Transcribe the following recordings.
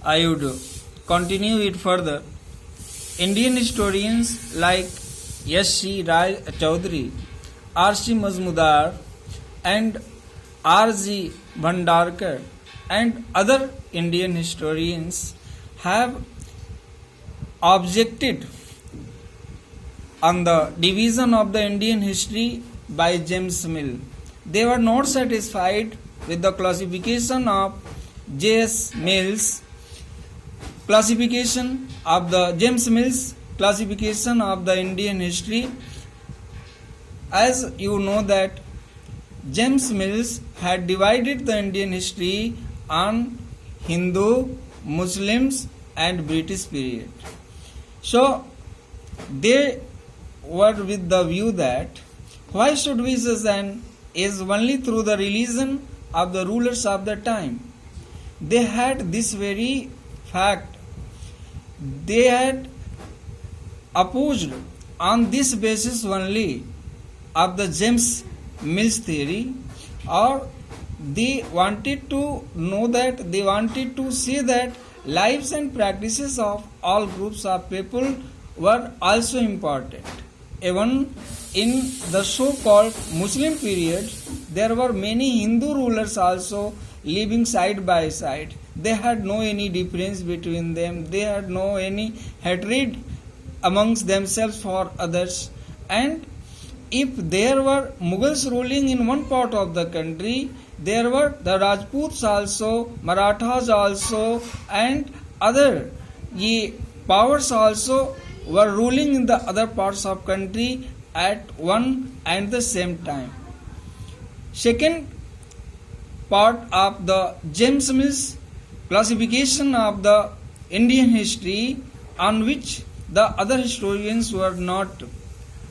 I would continue it further. Indian historians like S.C. Rai Chaudhary, R.C. Mazmudar, and R.G. Bhandarkar and other Indian historians have objected on the division of the Indian history by James Mill. They were not satisfied with the classification of J.S. Mill's classification of the James Mill's classification of the Indian history. As you know that James Mills had divided the Indian history on Hindu, Muslims and British period. So they were with the view that why should we judge an age only through the religion of the rulers of the time? They had this very fact. They had opposed on this basis only of the James Mills theory, or they wanted to know that they wanted to say that lives and practices of all groups of people were also important. Even in the so-called Muslim period, there were many Hindu rulers also living side by side. They had no any difference between them. They had no any hatred amongst themselves for others. And if there were Mughals ruling in one part of the country, there were the Rajputs also, Marathas also, and other powers also were ruling in the other parts of country at one and the same time. Second part of the James Mills classification of the Indian history, on which the other historians were not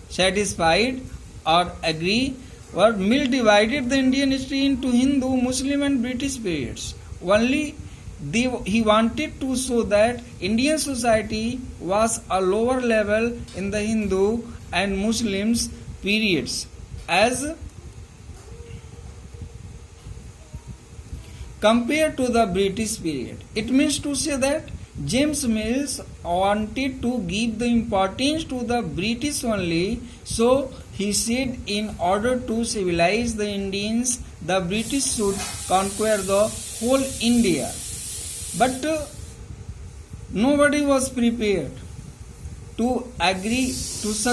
satisfied or agree, were Mill divided the Indian history into Hindu, Muslim and British periods. Only he wanted to show that Indian society was a lower level in the Hindu and Muslims periods as compared to the British period. It means to say that James Mills wanted to give the importance to the British only, so he said in order to civilize the Indians, the British should conquer the whole India. But nobody was prepared to agree to such